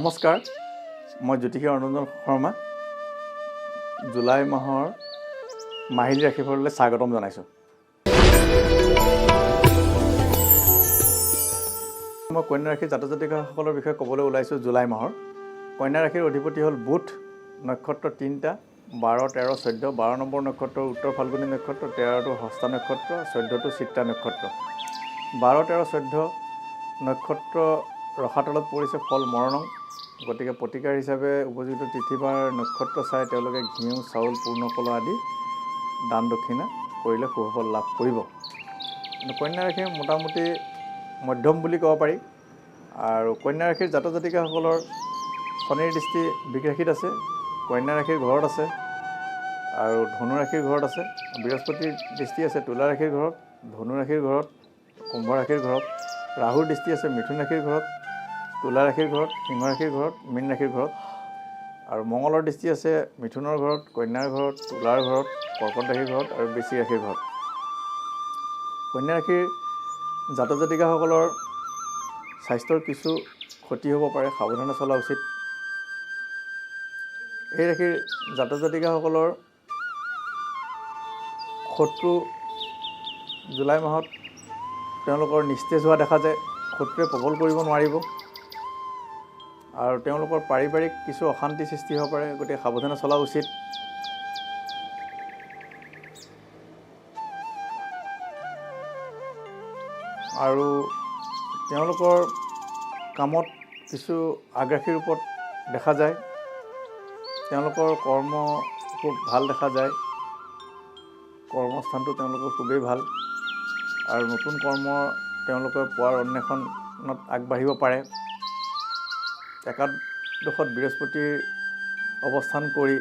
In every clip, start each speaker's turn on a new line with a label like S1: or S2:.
S1: নমস্কাৰ, মই জ্যোতিষী অৰুণৰঞ্জন শৰ্মা জুলাই মাহৰ মাহিলী ৰাশিফললৈ স্বাগতম জনাইছোঁ। মই কন্যা ৰাশিৰ জাতক জাতিকাসকলৰ বিষয়ে ক'বলৈ ওলাইছোঁ। জুলাই মাহৰ কন্যা ৰাশিৰ অধিপতি হ'ল বুধ, নক্ষত্ৰ 3টা 12, 13, 14, 12 নম্বৰ নক্ষত্ৰ উত্তৰ ফাল্গুনী নক্ষত্ৰ, 13টো হস্তা নক্ষত্ৰ, 14টো চিত্ৰা নক্ষত্ৰ। 12, 13, 14 নক্ষত্ৰ ৰসাতলত পৰিছে ফল মৰণং। গতিকে প্ৰতিকাৰ হিচাপে উপযুক্ত তিথি বাৰ নক্ষত্ৰ চাই তেওঁলোকে ঘিউ, চাউল, পূৰ্ণফল আদি দান দক্ষিণা কৰিলে সুফল লাভ কৰিব। কন্যা ৰাশিৰ মোটামুটি মধ্যম বুলি ক'ব পাৰি। আৰু কন্যা ৰাশিৰ জাতক জাতিকাসকলৰ শনিৰ দৃষ্টি বৃষ ৰাশিত আছে, কন্যা ৰাশিৰ ঘৰত আছে আৰু ধনু ৰাশিৰ ঘৰত আছে। বৃহস্পতিৰ দৃষ্টি আছে তুলা ৰাশিৰ ঘৰত, ধনু ৰাশিৰ ঘৰত, কুম্ভ ৰাশিৰ ঘৰত। ৰাহুৰ দৃষ্টি আছে মিথুন ৰাশিৰ ঘৰত, তুলা ৰাশিৰ ঘৰত, সিংহ ৰাশিৰ ঘৰত, মীন ৰাশিৰ ঘৰত। আৰু মঙ্গলৰ দৃষ্টি আছে মিথুনৰ ঘৰত, কন্যাৰ ঘৰত, তুলাৰ ঘৰত, কৰ্কট ৰাশিৰ ঘৰত আৰু বৃশ্চিক ৰাশিৰ ঘৰত। কন্যা ৰাশিৰ জাতক জাতিকাসকলৰ স্বাস্থ্যৰ কিছু ক্ষতি হ'ব পাৰে, সাৱধানে চলা উচিত। এই ৰাশিৰ জাতক জাতিকাসকলৰ শত্ৰু জুলাই মাহত তেওঁলোকৰ নিস্তেজ হোৱা দেখা যায়। শত্ৰুৱে প্ৰবল কৰিব নোৱাৰিব আৰু তেওঁলোকৰ পাৰিবাৰিক কিছু অশান্তি সৃষ্টি হ'ব পাৰে, গতিকে সাৱধানে চলা উচিত। আৰু তেওঁলোকৰ কামত কিছু আগ্ৰাসী ৰূপত দেখা যায়। তেওঁলোকৰ কৰ্ম খুব ভাল দেখা যায়, কৰ্মস্থানটো তেওঁলোকৰ খুবেই ভাল আৰু নতুন কৰ্ম তেওঁলোকে পোৱাৰ অন্বেষণত আগবাঢ়িব পাৰে। একাদশত বৃহস্পতিৰ অৱস্থান কৰি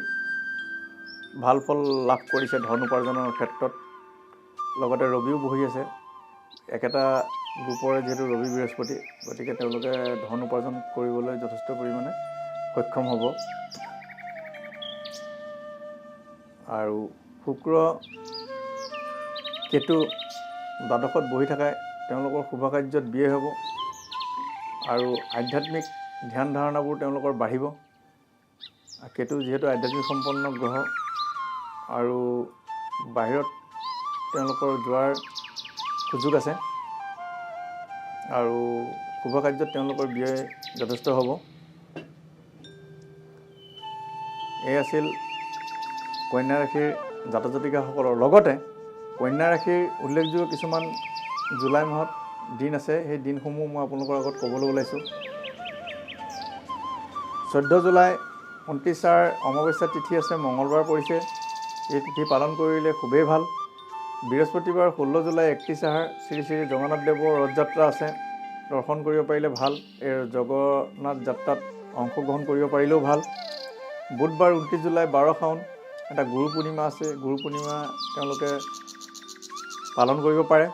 S1: ভাল ফল লাভ কৰিছে ধন উপাৰ্জনৰ ক্ষেত্ৰত। লগতে ৰবিও বহি আছে, একেটা গ্ৰুপৰে যিহেতু ৰবি বৃহস্পতি, গতিকে তেওঁলোকে ধন উপাৰ্জন কৰিবলৈ যথেষ্ট পৰিমাণে সক্ষম হ'ব। আৰু শুক্ৰ কেতু দ্বাদশত বহি থকাই তেওঁলোকৰ শুভ কাৰ্যত ব্যয় হ'ব আৰু আধ্যাত্মিক ধ্যান ধাৰণাবোৰ তেওঁলোকৰ বাঢ়িব। কেতু যিহেতু আধ্যাত্মিক সম্পন্ন গ্ৰহ আৰু বাহিৰত তেওঁলোকৰ যোৱাৰ সুযোগ আছে আৰু শুভ কাৰ্যত তেওঁলোকৰ ব্যয় যথেষ্ট হ'ব। এই আছিল কন্যা ৰাশিৰ জাতক জাতিকাসকলৰ। লগতে কন্যা ৰাশিৰ উল্লেখযোগ্য কিছুমান জুলাই মাহত দিন আছে, সেই দিনসমূহ মই আপোনালোকৰ আগত ক'বলৈ ওলাইছোঁ। 14 জুলাই 29 অমাৱস্যা তিথি আছে, মঙলবাৰ পৰিছে। এই তিথি পালন কৰিলে খুবেই ভাল। বৃহস্পতিবাৰ 16 জুলাই 31 শ্ৰী শ্ৰী জগন্নাথ দেৱৰ ৰথযাত্ৰা আছে, দৰ্শন কৰিব পাৰিলে ভাল। এই জগন্নাথ যাত্ৰাত অংশগ্ৰহণ কৰিব পাৰিলেও ভাল। বুধবাৰ 29 জুলাই 12 শাওণ এটা গুৰু পূৰ্ণিমা আছে, গুৰু পূৰ্ণিমা তেওঁলোকে পালন কৰিব পাৰে।